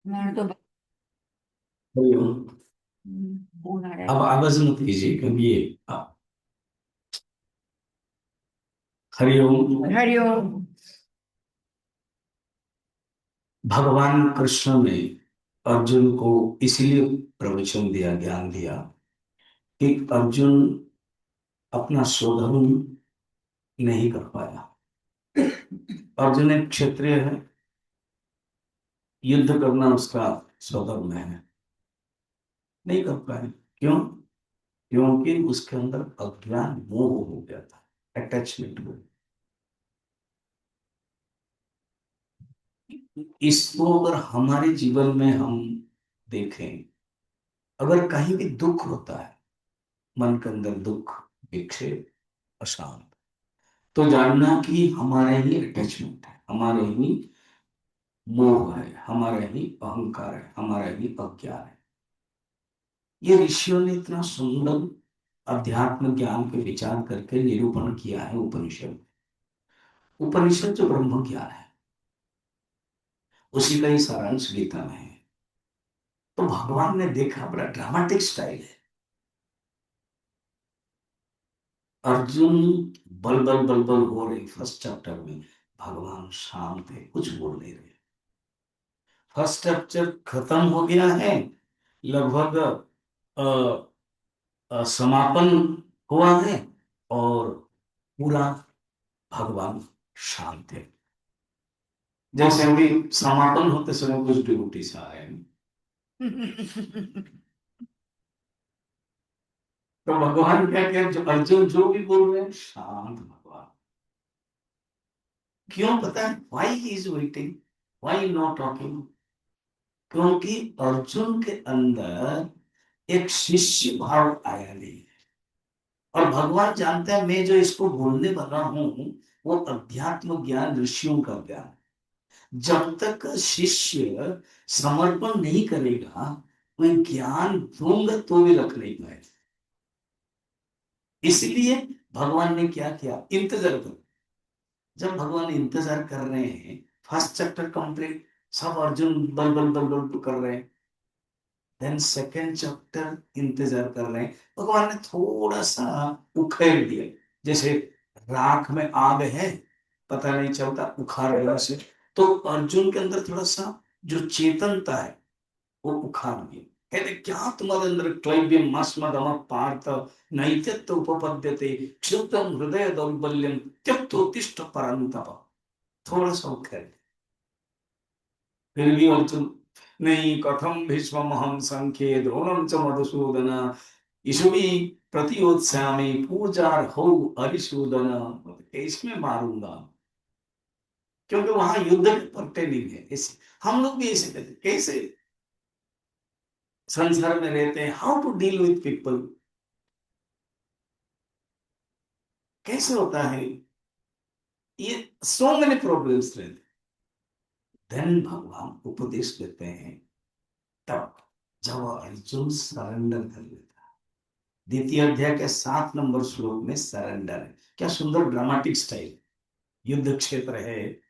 मैंने तो हरिओम। फोन आ रहा है अब किसी आवाज मत कीजिए क्योंकि हरिओम। का। हरिओम। भगवान कृष्ण ने अर्जुन को इसीलिए प्रवचन दिया, ज्ञान दिया कि अर्जुन अपना स्वधर्म नहीं कर पाया। अर्जुन एक क्षत्रिय है, युद्ध करना उसका स्वधर्म है, नहीं कर पाया। क्यों? क्योंकि उसके अंदर अज्ञान मोह हो गया था, अटैचमेंट हो गया। इसको अगर हमारे जीवन में हम देखें, अगर कहीं भी दुख होता है, मन के अंदर दुख, विक्षेप, अशांत, तो जानना कि हमारे ही अटैचमेंट है, हमारे ही मोह है, हमारा ही अहंकार है, हमारा ही अज्ञान है। ये ऋषियों ने इतना सुंदर अध्यात्म ज्ञान पे विचार करके निरूपण किया है उपनिषद। उपनिषद जो ब्रह्म ज्ञान है, उसी का ही सारांश गीता में है। तो भगवान ने देखा, बड़ा ड्रामेटिक स्टाइल है। अर्जुन बल बल बल बल हो रहे फर्स्ट चैप्टर में, भगवान शांत है, कुछ बोल नहीं रहे। फर्स्ट चैप्टर खत्म हो गया है, लगभग समापन हुआ है, और पूरा भगवान शांत है। जैसे अभी समापन होते समय कुछ डिवोटी से आए, तो भगवान क्या कह, जो अर्जुन जो भी बोल रहे हैं शांत भगवान। क्यों? पता है why he is waiting, why not talking? क्योंकि अर्जुन के अंदर एक शिष्य भाव आया नहीं। और भगवान जानता है मैं जो इसको बोलने वाला हूं, वो अध्यात्म ज्ञान, ऋषियों का ज्ञान। जब तक शिष्य समर्पण नहीं करेगा, कोई ज्ञान दूंगा तो भी रख नहीं पाएगा। इसलिए भगवान ने क्या किया, इंतजार कर। जब भगवान इंतजार कर रहे हैं, फर्स्ट चैप्टर कंप्लीट, सब अर्जुन बल बल बल बल कर रहे हैं। देन सेकेंड चैप्टर इंतजार कर रहे हैं, भगवान ने थोड़ा सा उखेड़ दिया। जैसे राख में आग है, पता नहीं चलता उखाड़ देने से। तो अर्जुन के अंदर थोड़ा सा जो चेतनता है, वो उखाड़ दिया। कहते क्या तुम्हारे अंदर क्लैब्यम मस्मदम पार्थ नैत्यत्व उपपद्यते क्षुब्धम हृदय दौर्बल्यम त्यक्तोत्तिष्ठ परंतप। थोड़ा सा उखेड़। फिर भी अर्जुन, नहीं कथम भीष्महं संख्ये द्रोणं च मधुसूदन इसुभी प्रतियोत्स्यामि पूजार्हौ हरिसूदन। कैसे मैं मारूंगा? क्योंकि वहां युद्ध के पट्टे नहीं है। इस हम लोग भी ऐसे कहते, कैसे संसार में रहते हैं, how to deal with people, कैसे होता है ये, सो मेनी प्रॉब्लम्स रहते। धन भगवान उपदेश देते हैं, तब जब अर्जुन सरेंडर कर लेता। द्वितीय अध्याय के 7 नंबर श्लोक में सरेंडर है। क्या सुंदर ड्रामेटिक स्टाइल, युद्ध क्षेत्र है।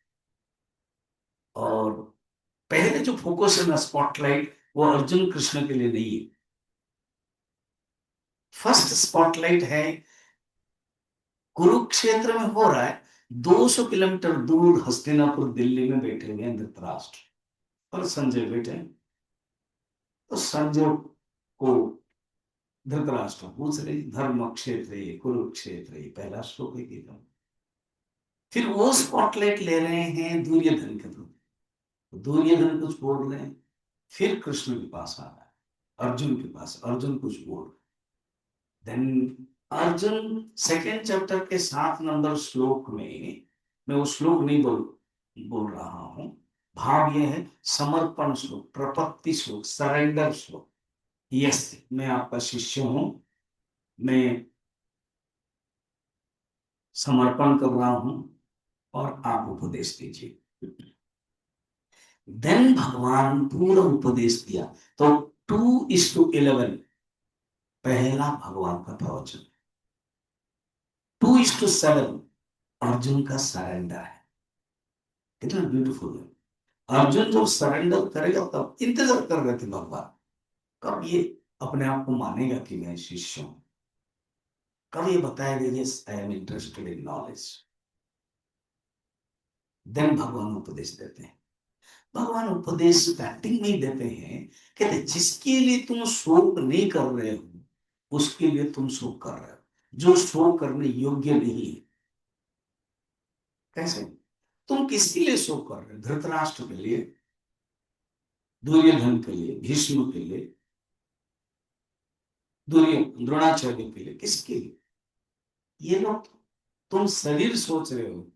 और पहले जो फोकस है ना, स्पॉटलाइट, वो अर्जुन कृष्ण के लिए नहीं है। फर्स्ट स्पॉटलाइट है कुरुक्षेत्र में हो रहा है। 200 किलोमीटर दूर हस्तिनापुर दिल्ली में बैठे हुए हैं धृतराष्ट्र और संजय बैठे हैं। तो संजय को धृतराष्ट्र पूछ रहे, धर्म क्षेत्र कुरुक्षेत्र, पहला श्लोक है गीता। फिर वो स्पॉटलाइट ले रहे हैं दुर्योधन के प्रति, दुर्योधन कुछ बोल रहे हैं। फिर कृष्ण के पास आ रहा है, अर्जुन के पास, अर्जुन कुछ बोल। देन अर्जुन सेकेंड चैप्टर के 7 नंबर श्लोक में, मैं वो श्लोक नहीं बोल रहा हूं, भाव ये है समर्पण श्लोक, प्रपत्ति श्लोक, सरेंडर श्लोक। यस, मैं आपका शिष्य हूं, मैं समर्पण कर रहा हूं, और आप उपदेश दीजिए। देन भगवान पूरा उपदेश दिया। तो 2:11 पहला भगवान का प्रवचन, 2:7 अर्जुन का सरेंडर है। कितना ब्यूटीफुल है। अर्जुन जब सरेंडर करेगा तब इंतजार कर रहे थे भगवान, कब ये अपने आप को मानेगा कि मैं शिष्य हूं, कब ये बताएगा yes I am interested in knowledge. Then भगवान उपदेश देते हैं। भगवान उपदेश स्टार्टिंग में ही देते हैं, कहते जिसके लिए तुम शोक नहीं कर रहे हो उसके लिए तुम शोक कर रहे हो, जो शोक करने योग्य नहीं है। कैसे? तुम किसके लिए शोक कर रहे हो? धृतराष्ट्र के लिए, दुर्योधन के लिए, भीष्म के लिए, द्रोणाचार्य के लिए, किसके लिए? ये लोग, तुम शरीर सोच रहे हो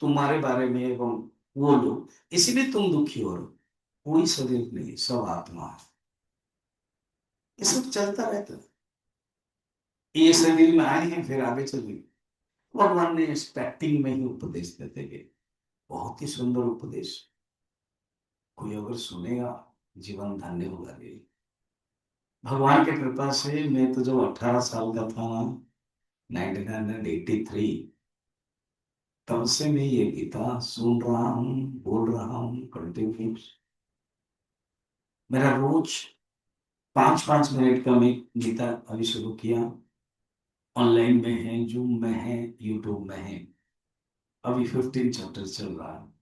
तुम्हारे बारे में, एवं वो लोग, इसीलिए तुम दुखी हो रहे हो। कोई शरीर नहीं, सब आत्मा है। ये सब चलता रहता है। ये शरीर में आए हैं फिर आगे चल गए। भगवान ने स्टार्टिंग में ही उपदेश देते गए, बहुत ही सुंदर उपदेश। कोई अगर सुनेगा जीवन धन्य होगा। ये भगवान की कृपा से मैं तो जब 18 साल का था ना, 1983, तब से मैं ये गीता सुन रहा हूँ, बोल रहा हूँ कंटिन्यू। मेरा रोज 5-5 मिनट का मैं गीता अभी शुरू किया। ऑनलाइन में है, जूम में है, यूट्यूब में है। अभी 15 चैप्टर चल रहा है।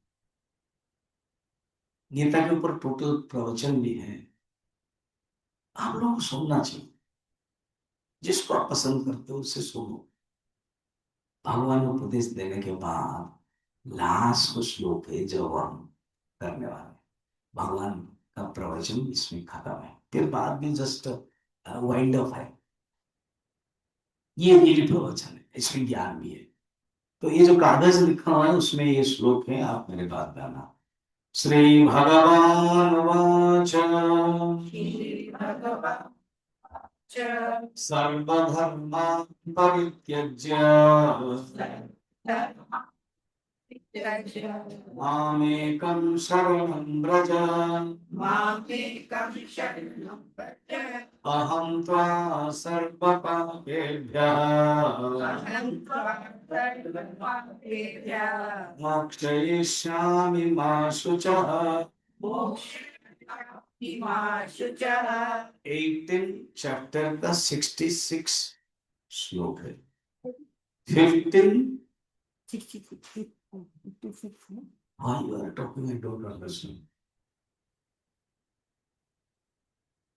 गीता के ऊपर टोटल प्रवचन भी है। आप लोगों को सुनना चाहिए, जिसको आप पसंद करते हो उससे सुनो। भगवान उपदेश देने के बाद लास्ट को श्लोक है जो हम करने वाले। भगवान का प्रवचन इसमें खत्म है, फिर बाद में जस्ट वाइंड अप है। ये मेरी प्रवचन है, इसमें ज्ञान भी है। तो ये जो कागज लिखा हुआ है उसमें ये श्लोक है, आप मेरे बात गाना। श्री भगवान वाच सर्वधर्मान् परित्यज्य मामेकं शरणं व्रज अहं त्वा सर्वपापेभ्यः मोक्षयिष्यामि मा शुचः। 18 चैप्टर का 66 श्लोक है। 15 हाँ, you are talking, I don't understand.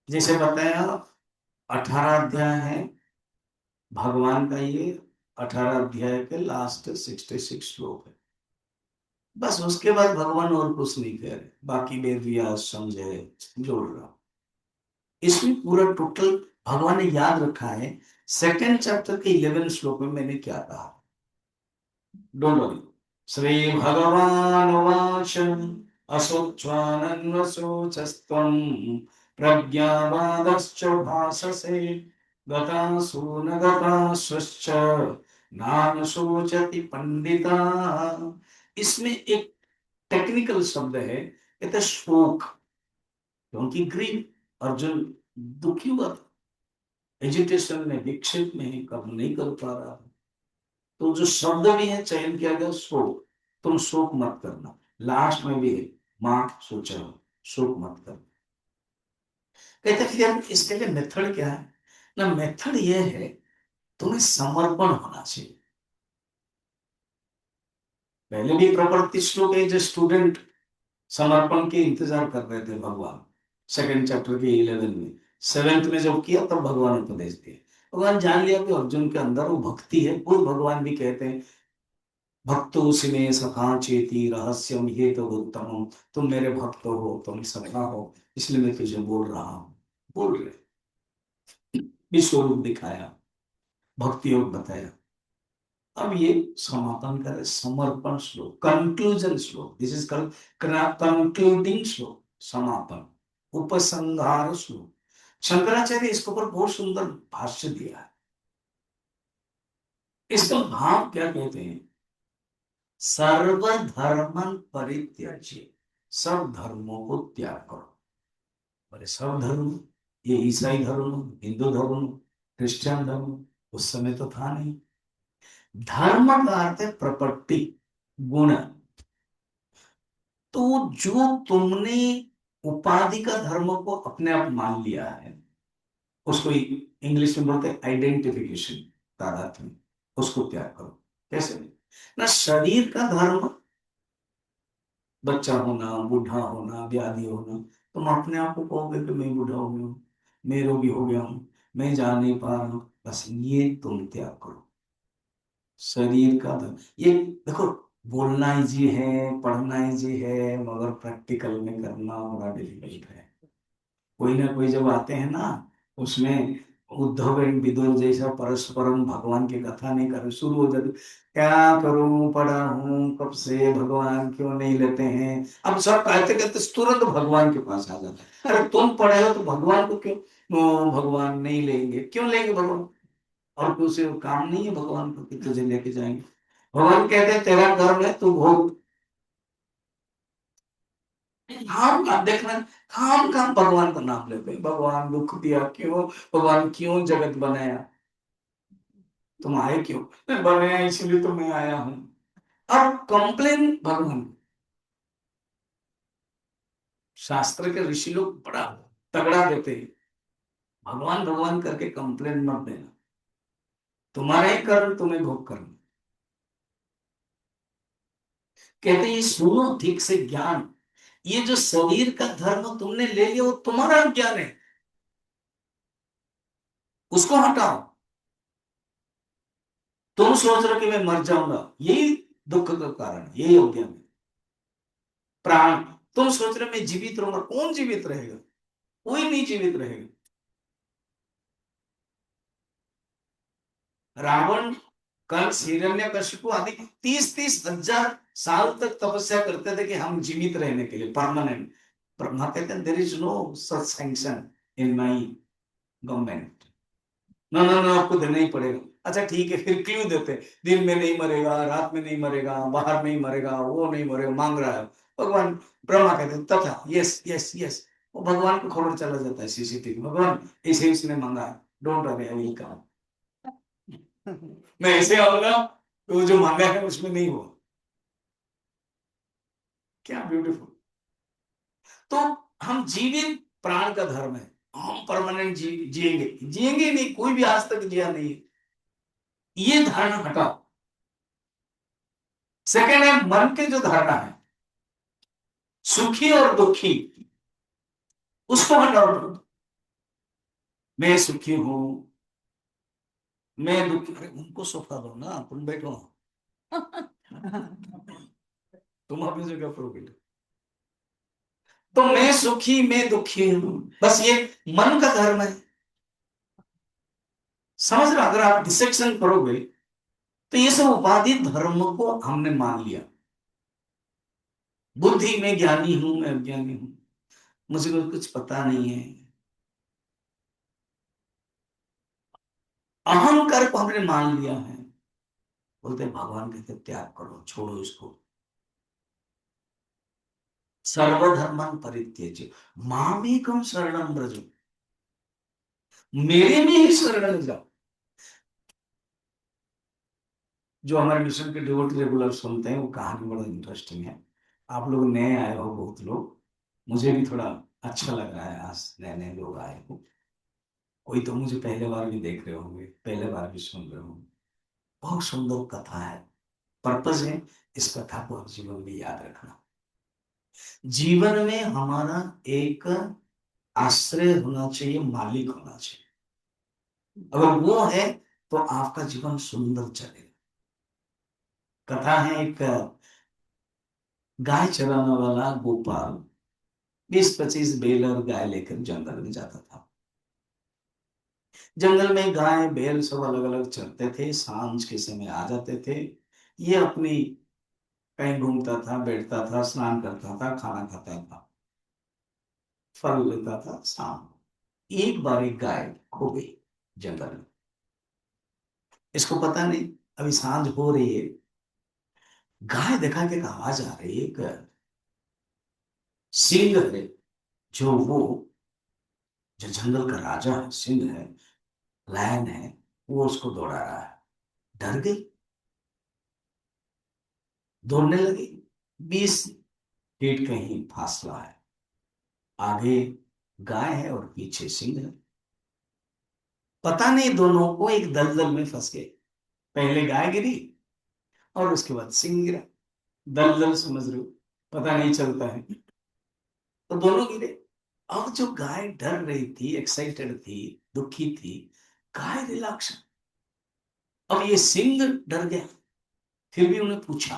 जैसे बताया 18 अध्याय है भगवान का, ये 18 अध्याय के लास्ट 66 श्लोक है। बस उसके बाद भगवान और कुछ नहीं कह रहे, बाकी वेद व्यास संजय जोड़ रहा। इसमें पूरा टोटल भगवान ने याद रखा है। सेकेंड चैप्टर के 11 श्लोक में मैंने क्या कहा, डोंट वरी। श्री भगवान वाच असोच्वानन्वशोचस्त्वं प्रज्ञावादश्च भाससे गतासु न गताश्च नान शोचति पंडिता। इसमें एक टेक्निकल शब्द है, कहते शोक, क्योंकि ग्रीव अर्जुन दुखी हुआ था, एजिटेशन में, विक्षेप में है, कब नहीं कर पा रहा। तो जो शब्द भी है चयन किया गया शोक, तुम शोक मत करना। लास्ट में भी है मां सोचा, शोक मत करना। कहते फिर इसके लिए मेथड क्या है ना, मेथड ये है तुम्हें समर्पण होना चाहिए। पहले भी प्रवृत्ति श्लोक है, जो स्टूडेंट समर्पण के इंतजार कर रहे थे भगवान, सेकंड चैप्टर के 11 में। 7th में जब किया तब भगवान उपदेश दिए। भगवान जान लिया कि अर्जुन के अंदर वो भक्ति है। खुद भगवान भी कहते हैं भक्तोसि मे सखा चेति रहस्यम ये तो उत्तम। तुम मेरे भक्त हो, तुम सखा हो, इसलिए मैं तुझे बोल रहा हूं। बोल रहे विश्व रूप दिखाया, भक्ति योग बताया। अब ये समापन करे, समर्पण श्लोक, कंक्लूजन श्लोक, दिस इज कंक्लूडिंग श्लोक, समापन, उपसंहार श्लोक। शंकराचार्य इसके ऊपर बहुत सुंदर भाष्य दिया है। इसका भाव क्या कहते हैं, सर्वधर्मन परित्यज्य, सब धर्मों को त्याग करो। बोले सब धर्म, ये ईसाई धर्म, हिंदू धर्म, क्रिश्चियन धर्म उस समय तो था नहीं। धर्म का अर्थ है प्रॉपर्टी, गुण। तो जो तुमने उपाधि का धर्म को अपने आप मान लिया है, उसको इंग्लिश में बोलते हैं आइडेंटिफिकेशन, तादात्म्य, उसको त्याग करो। कैसे? ना शरीर का धर्म, बच्चा होना, बूढ़ा होना, व्याधि होना, तुम अपने आप को कहोगे कि मैं बूढ़ा हो गया हूं, मैं रोगी हो गया हूं, मैं जा नहीं पा रहा हूं, बस ये तुम त्याग करो। शरीर का धर्म, ये देखो, बोलना इजी है, पढ़ना इजी है, मगर प्रैक्टिकल में करना बड़ा डिफिकल्ट है। कोई ना कोई जब आते हैं ना, उसमें उद्धव एंड विदुर जैसा परस्परम भगवान की कथा नहीं कर, शुरू हो जाती, क्या करूं, पढ़ा हूं कब से, भगवान क्यों नहीं लेते हैं। अब सब कहते कहते तुरंत भगवान के पास आ जाता है, अरे तुम पढ़े हो तो भगवान को क्यों, भगवान नहीं लेंगे, क्यों लेंगे भगवान, और कुछ काम नहीं है भगवान को कि तुझे लेके जाएंगे। भगवान कहते हैं तेरा कर्म है, तू भोग। काम काम देखना, काम काम भगवान का नाम लेते हैं, भगवान दुख दिया क्यों, भगवान क्यों जगत बनाया, तुम आए क्यों, मैं बनाया इसलिए तो मैं आया हूं। अब कंप्लेन भगवान, शास्त्र के ऋषि लोग बड़ा तगड़ा देते हैं, भगवान भगवान करके कंप्लेन मत देना, तुम्हारा ही कर्म तुम्हें भोग करना। कहते हैं ये सुनो ठीक से ज्ञान, ये जो शरीर का धर्म तुमने ले लिया वो तुम्हारा ज्ञान है, उसको हटाओ। तुम सोच रहे हो कि मैं मर जाऊंगा, यही दुख का कारण है, यही अज्ञान है। प्राण, तुम सोच रहे हो मैं जीवित रहूंगा, कौन जीवित रहेगा, कोई नहीं जीवित रहेगा। रावण, कंस, हिरण्यकशिपु आदि 30-30 हजार साल तक तपस्या करते थे कि हम जीवित रहने के लिए परमानेंट। ब्रह्मा कहते हैं there is no such sanction in my government, ना ना ना, आपको देना ही पड़ेगा। अच्छा ठीक है, फिर क्यों देते, दिन में नहीं मरेगा, रात में नहीं मरेगा, बाहर नहीं मरेगा, वो नहीं मरेगा, मांग रहा है भगवान। ब्रह्मा कहते हैं तथा, यस यस यस, वो भगवान को खबर चला जाता है सीसीटीवी, भगवान ऐसे उसने मांगा है, don't worry I will come, मैं ऐसे आऊंगा तो वो जो मांगा है उसमें नहीं हुआ। क्या ब्यूटीफुल। तो हम जीवित प्राण का धर्म है, हम परमानेंट जिएंगे, जिएंगे नहीं, कोई भी आज तक जिया नहीं है, ये धारणा हटाओ। सेकेंड है मन के जो धारणा है, सुखी और दुखी, उसको हटाओ। मैं सुखी हूं, मैं दुखी, अरे उनको सोफा दो ना, तुम बैठो, तुम अपनी जगह पर बैठो। तो मैं सुखी मैं दुखी हूं, बस ये मन का धर्म है। समझ रहे हो? अगर आप डिसेक्शन करोगे तो ये सब उपाधि धर्म को हमने मान लिया। बुद्धि में ज्ञानी हूं, मैं अज्ञानी हूं, मुझे कुछ पता नहीं है, अहंकार को हमने मान लिया है। बोलते भगवान कहते त्याग करो, छोड़ो इसको। सर्वधर्मं परित्यज्य मामेकम शरणं व्रज, मेरे में ही शरण जाओ। जो हमारे मिशन के डिवोटी रेगुलर सुनते हैं वो कहानी बड़ा इंटरेस्टिंग है। आप लोग नए आए हो, बहुत लोग, मुझे भी थोड़ा अच्छा लग रहा है, आज नए नए लोग आए हो, कोई तो मुझे पहले बार भी देख रहे होंगे, पहले बार भी सुन रहे होंगे। बहुत सुंदर कथा है, पर्पज है इस कथा को जीवन में याद रखना। जीवन में हमारा एक आश्रय होना चाहिए, मालिक होना चाहिए, अगर वो है तो आपका जीवन सुंदर चलेगा। कथा है, एक गाय चराने वाला गोपाल 20-25 बैल और गाय लेकर जंगल में जाता था। जंगल में गाय बैल सब अलग अलग चरते थे, सांझ के समय आ जाते थे। ये अपनी कहीं घूमता था, बैठता था, स्नान करता था, खाना खाता था, फल लेता था। शाम एक बार एक गाय खो गई जंगल में, इसको पता नहीं, अभी सांझ हो रही है, गाय देखा कि एक आवाज आ रही है, एक सिंह है, जो वो, जो जंगल का राजा है, सिंह है, लायन है, वो उसको दौड़ा रहा है। डर गई, दौड़ने लगी। 20 ठीक कहीं फासला है, आगे गाय है और पीछे सिंह है। पता नहीं दोनों को एक दलदल में फंस गए, पहले गाय गिरी और उसके बाद सिंह गिरा। दलदल समझ रहे हो, पता नहीं चलता है, तो दोनों गिरे। अब जो गाय डर रही थी, एक्साइटेड थी, दुखी थी, गाय रिलैक्स। अब ये सिंह डर गया, फिर भी उन्हें पूछा,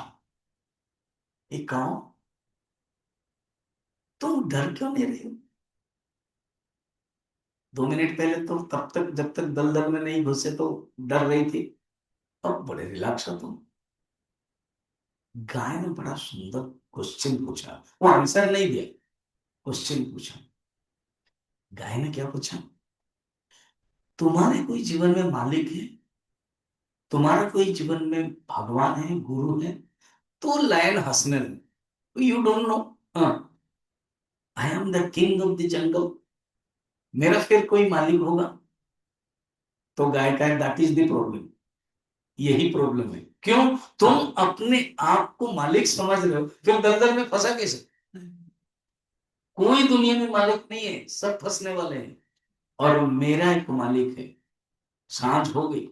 ये कहो, तुम डर क्यों नहीं रहे हो? 2 मिनट पहले तो तब तक जब तक दलदल में नहीं घुसे तो डर रही थी, अब बड़े रिलैक्स हो तुम। गाय ने बड़ा सुंदर क्वेश्चन पूछा, वो आंसर नहीं दिया, क्वेश्चन पूछा। गाय ने क्या पूछा, तुम्हारे कोई जीवन में मालिक है, तुम्हारा कोई जीवन में भगवान है, गुरु है? तो लायन हंसने लगे, you don't know, I am the king of the jungle, मेरा फिर कोई मालिक होगा? तो गाय का दैट इज द प्रॉब्लम, यही प्रॉब्लम है। क्यों? तुम अपने आप को मालिक समझ रहे हो, फिर दलदल में फंसा कैसे? कोई दुनिया में मालिक नहीं है, सब फंसने वाले हैं। और मेरा एक मालिक है। सांझ हो गई,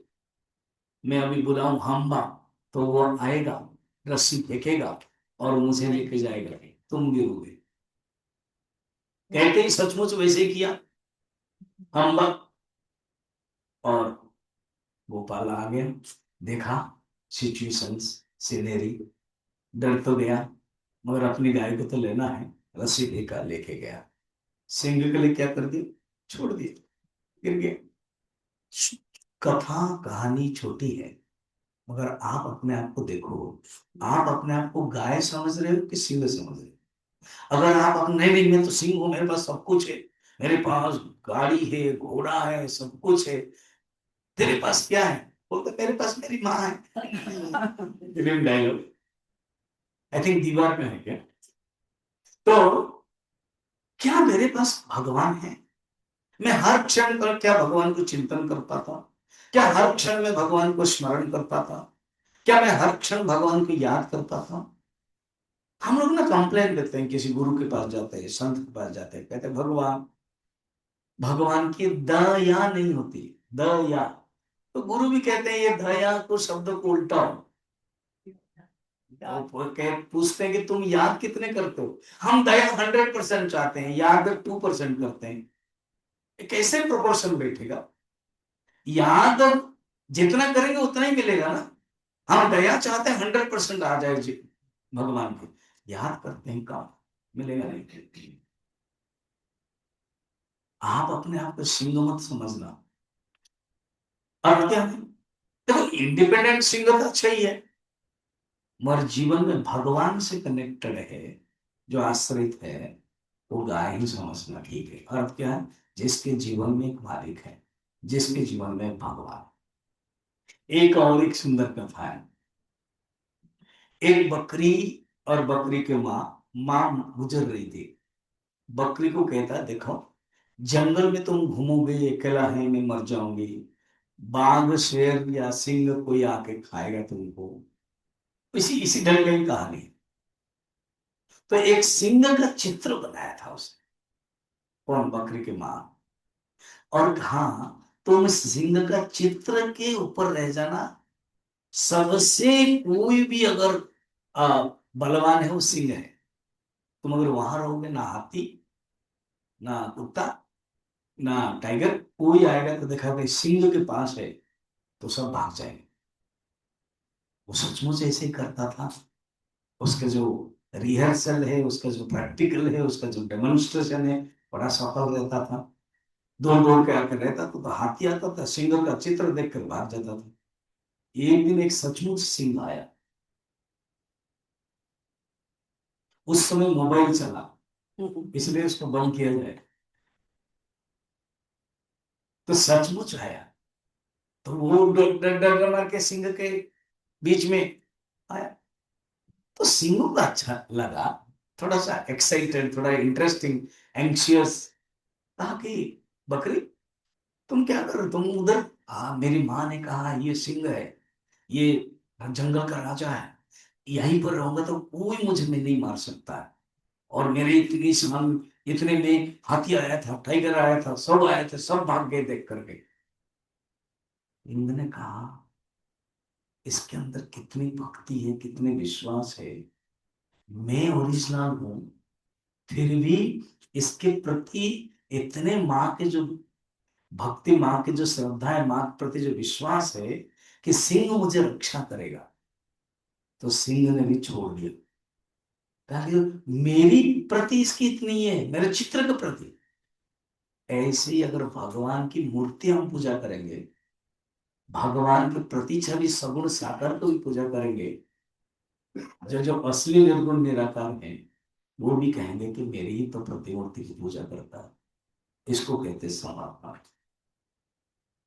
मैं अभी बुलाऊं हम्बा, तो वो आएगा, रस्सी फेंकेगा और मुझे लेके जाएगा, तुम गिरोगे। कहते ही सचमुच वैसे ही किया हम्बा, और गोपाल आ गया, देखा सिचुएशंस, सीनरी, डर तो गया, मगर अपनी गाय को तो लेना है, रस्सी फेंका, लेके गया। सिंह के लिए क्या कर दिया, छोड़ दिया, गिर गया। कथा कहानी छोटी है, मगर आप अपने आप को देखो, आप अपने आप को गाय समझ रहे हो कि सिंह समझ रहे हो? अगर आप अपने नहीं, मैं तो सिंह हूं, मेरे पास सब कुछ है, मेरे पास गाड़ी है, घोड़ा है, सब कुछ है, तेरे पास क्या है? बोलते मेरे पास मेरी माँ है। फिल्म डायलॉग, आई थिंक दीवार में है क्या? तो क्या मेरे पास भगवान है? मैं हर क्षण पर क्या भगवान को चिंतन कर पाता? क्या हर क्षण में भगवान को स्मरण कर पाता? क्या मैं हर क्षण भगवान को याद कर पाता? हम लोग ना कंप्लेन करते हैं, किसी गुरु के पास जाते हैं, संत के पास जाते हैं, कहते हैं भगवान, भगवान की दया नहीं होती, दया। तो गुरु भी कहते हैं ये दया को शब्द को उल्टाओ, पूछते हैं कि तुम याद कितने करते हो? हम दया 100% चाहते हैं, याद 2% करते हैं। ये कैसे प्रोपोर्शन बैठेगा? याद जितना करेंगे उतना ही मिलेगा ना। हम दया चाहते हैं 100% आ जाए जी भगवान को, याद करते हैं कम, मिलेगा नहीं। आप अपने आप को सिंह मत समझना। अब क्या है, देखो इंडिपेंडेंट सिंह तो अच्छा ही है, मगर जीवन में भगवान से कनेक्टेड है, जो आश्रित है, वो गाय ही समझना ठीक है। अर्थ क्या है, जिसके जीवन में एक मालिक है, जिसके जीवन में एक भगवान। एक और एक सुंदर कथा है, एक बकरी और बकरी के माँ, माँ गुजर रही थी। बकरी को कहता, देखो जंगल में तुम घूमोगे, अकेला है, मैं मर जाऊंगी, बाघ शेर या सिंह कोई आके खाएगा तुमको। इसी इसी ढंग की कहानी है। तो एक सिंह का चित्र बनाया था उसने, कौन? बकरी की माँ। और कहा, तुम सिंह का चित्र के ऊपर रह जाना, सबसे कोई भी अगर बलवान है वो सिंह है। तुम अगर वहां रहोगे, ना हाथी, ना कुत्ता, ना टाइगर, कोई आएगा तो देखा भाई सिंह के पास है, तो सब भाग जाएंगे। वो सचमुच ऐसे ही करता था। उसका जो रिहर्सल है, उसका जो प्रैक्टिकल है, उसका जो डेमोन्स्ट्रेशन है, बड़ा सफल रहता था। दौड़ दौड़ के आकर रहता था, तो हाथी आता था, सिंह का चित्र देखकर भाग जाता था। एक दिन एक सचमुच सिंह आया। उस समय मोबाइल चला, इसलिए उसको बंद किया जाए। तो सचमुच आया, तो वो डर डर डर मार के सिंह के बीच में आया। तो सिंह को अच्छा लगा, थोड़ा सा एक्साइटेड, थोड़ा इंटरेस्टिंग, एंक्शियस, कहा कि बकरी तुम क्या कर रहे हो? तुम उधर, हाँ मेरी माँ ने कहा ये सिंह है, ये जंगल का राजा है, यहीं पर रहूंगा तो कोई मुझे में नहीं मार सकता है। और मेरे इतनी सान, इतने में हाथी आया था, टाइगर आया था, सब आए थे, सब भाग गए देख करके। इंद्र ने कहा इसके अंदर कितनी भक्ति है, कितने विश्वास है, मैं ओरिजिनल हूं, फिर भी इसके प्रति इतने माँ के जो भक्ति, माँ की जो श्रद्धा है, माँ के प्रति जो विश्वास है कि सिंह मुझे रक्षा करेगा, तो सिंह ने भी छोड़ दिया। कहा कि मेरी प्रति इसकी इतनी है, मेरे चित्र के प्रति। ऐसे ही अगर भगवान की मूर्ति हम पूजा करेंगे, भगवान के प्रति छवि सगुण साकार को भी पूजा करेंगे, जो जो असली निर्गुण निराकार है, वो भी कहेंगे कि मेरी ही तो प्रतिमूर्ति की पूजा करता है। इसको कहते हैं समर्पण।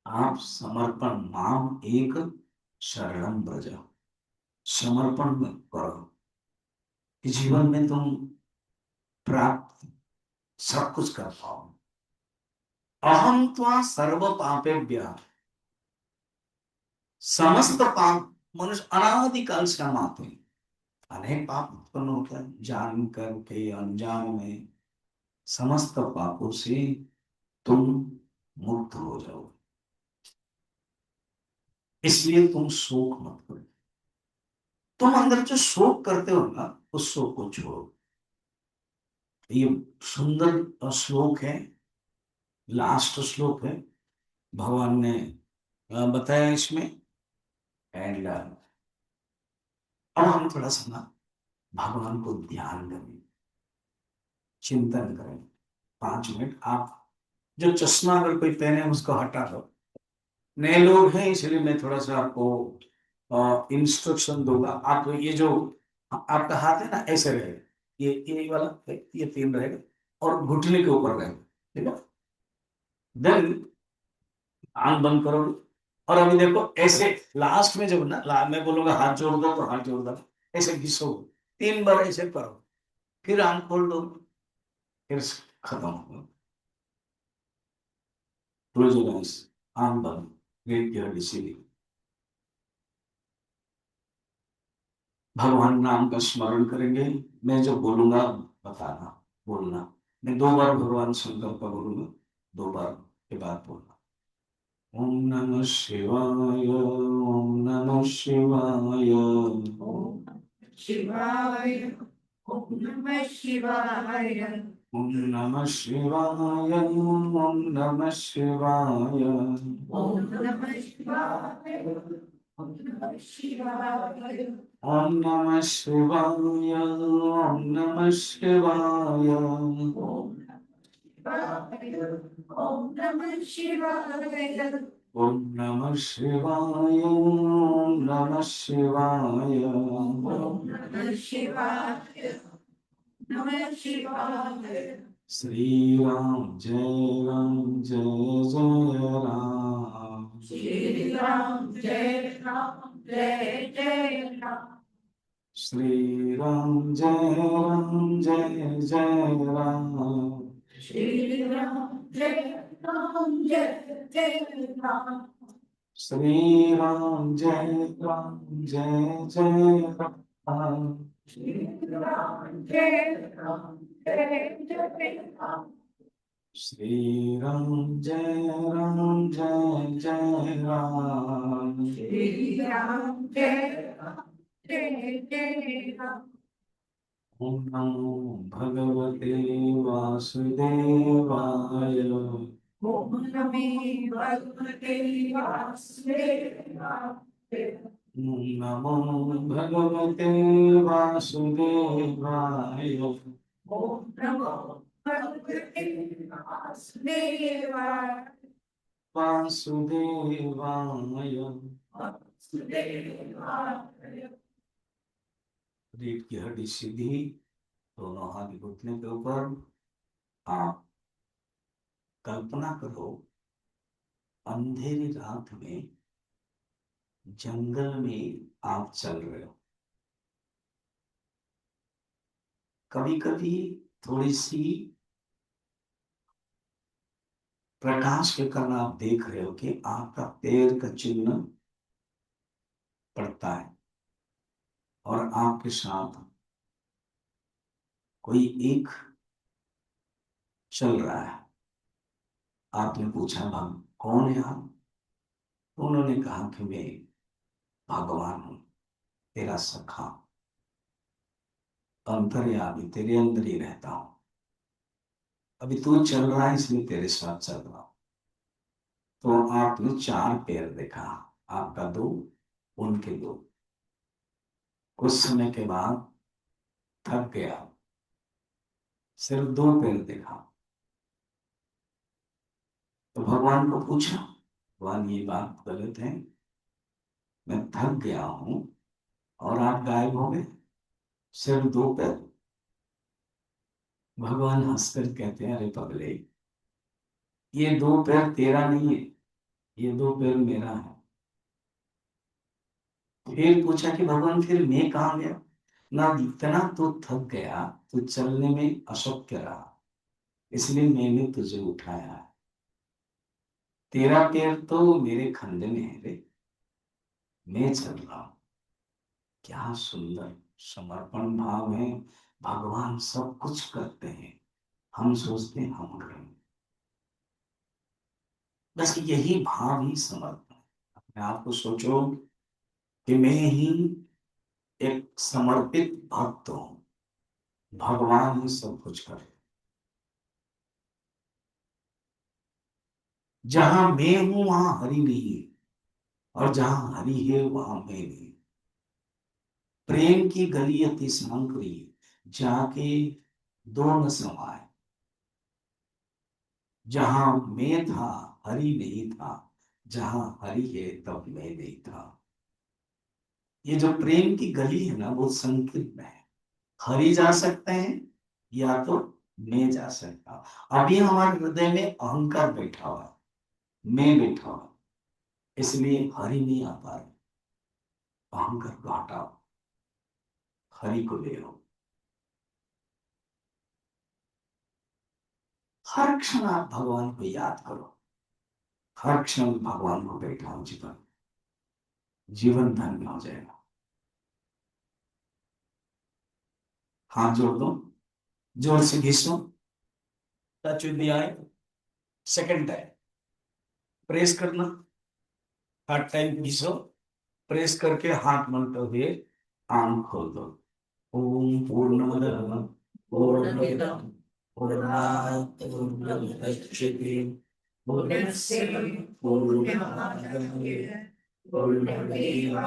आप समर्पण, माम एक शरणम ब्रज, समर्पण में करो कि जीवन में तुम प्राप्त सब कुछ कर पाओ। अहम त्वा सर्व पापेभ्य, समस्त पाप, मनुष्य अनादिकाल से हम आते हैं, अनेक पाप उत्पन्न होता है, जान करके अनजान में, समस्त पापों से तुम मुक्त हो जाओ। इसलिए तुम शोक मत करो। तुम अंदर जो शोक करते हो ना, उस शोक को छोड़ो। ये सुंदर श्लोक है, लास्ट श्लोक है, भगवान ने बताया इसमें। एंड अब हम थोड़ा सा ना भगवान को ध्यान करें, चिंतन करें। 5 मिनट आप जो चश्मा अगर कोई पहने उसको हटा दो। नए लोग हैं इसलिए मैं थोड़ा सा आपको इंस्ट्रक्शन दूंगा। आप ये जो आपका हाथ है ना, ऐसे रहेगा, ये वाला, ये 3 रहेगा और घुटने के ऊपर रहेगा, ठीक है। देन आंख बंद करो, और अभी देखो ऐसे लास्ट में जब ना मैं बोलूंगा हाथ जोड़ दो तो हाथ जोड़ दो, ऐसे घिसो, 3 बार ऐसे करो, फिर आंख खोल दो, फिर खत्म हो। क्लोज योर आईज, आंख बंद, गेट योर डिसीजन। भगवान नाम का स्मरण करेंगे। मैं जो बोलूंगा बताना, बोलना। मैं 2 बार भगवान शंकर का बोलूंगा, 2 बार के बाद बोलना। ओम नमः शिवाय, ओम नमः शिवाय, ओम शिवाय, ओम नमः शिवाय, ओम नमः शिवाय, ओम नमः शिवाय, ओम नमः शिवाय, ओम नमः शिवाय, ओम नमः शिवाय, ओम नमः शिवाय, ओम शिवाय, ओम नमः शिवाय, ओम नमः शिवाय, ओम नमः शिवाय। ओम नमः शिवाय, नमः शिवाय। श्री राम जय राम, जय जय राम। श्री राम जय राम, जय जय राम। श्री राम जय राम, जय जय राम। श्री राम जय राम, जय जय राम। श्री राम जय राम, जय जय राम। श्री राम जय राम, जय जय राम। श्री राम जय राम, जय जय राम। श्री राम जय राम, जय जय राम। ओम नमो भगवते वासुदेवाय। ओम नमः भगवते वासुदेवाय। ओम नमो भगवते वासुदेवाय। ओम नमो भगवते वासुदेवाय। वासुदेवाय। वासुदेवाय। रीढ़ की हड्डी सीधी, दोनों हाथ घुटने के ऊपर। आप कल्पना करो, अंधेरी रात में जंगल में आप चल रहे हो। कभी कभी थोड़ी सी प्रकाश के कारण आप देख रहे हो कि आपका पैर का चिन्ह पड़ता है, और आपके साथ कोई एक चल रहा है, आपने पूछा भाग कौन है आप? तो उन्होंने कहा कि मैं भगवान हूं, तेरा सखा, अंतर्यामी, तेरे अंदर ही रहता हूं। अभी तू चल रहा है इसलिए तेरे साथ चल रहा हूं। तो आपने 4 पैर देखा, आपका 2, उनके 2। कुछ समय के बाद थक गया, सिर्फ 2 पैर देखा। तो भगवान को पूछा, भगवान ये बात गलत है, मैं थक गया हूं और आप गायब हो गए, सिर्फ 2 पैर। भगवान हंसकर कहते हैं, अरे पगले, ये 2 पैर तेरा नहीं है, ये 2 पैर मेरा है। फिर पूछा कि भगवान फिर मैं कहाँ गया? ना, इतना तो थक गया तो चलने में अशक्य रहा, इसलिए मैंने तुझे उठाया है। तेरा पैर तो मेरे खंडे में है रे, मैं चल रहा हूं। क्या सुंदर समर्पण भाव है। भगवान सब कुछ करते हैं, हम सोचते हैं हम करें। बस यही भाव ही समर्पण है। अपने आप को सोचो कि मैं ही एक समर्पित भक्त हूं, भगवान ही सब कुछ करे। जहां मैं हूं वहां हरि नहीं है, और जहां हरि है वहां मैं नहीं। प्रेम की गली अति सांकरी, जाके दो न समाए। जहां मैं था हरि नहीं था, जहां हरि है तब मैं नहीं था। ये जो प्रेम की गली है ना, वो संकीर्ण है। हरि जा सकते हैं या तो मैं जा सकता हूं। अभी हमारे हृदय में अहंकार बैठा हुआ है, मैं बैठा हुआ है, इसलिए हरि नहीं आ पा रहे। अहंकार को हटाओ, हरि को ले आओ। हर क्षण आप भगवान को याद करो, हर क्षण भगवान को बैठाओ। जीवन जीवन धन्य हो जाएगा। हाथ जोड़ दो, जोर से घिसो, touch with the eye. Second time press करना, थर्ड टाइम घिसो, प्रेस करके हाथ मलते हुए आंख खोल दो। ओम पूर्णमद पूर्णमिदं पूर्णात् पूर्णमुदच्यते पूर्णस्य पूर्णमादाय पूर्णमेवावशिष्यते।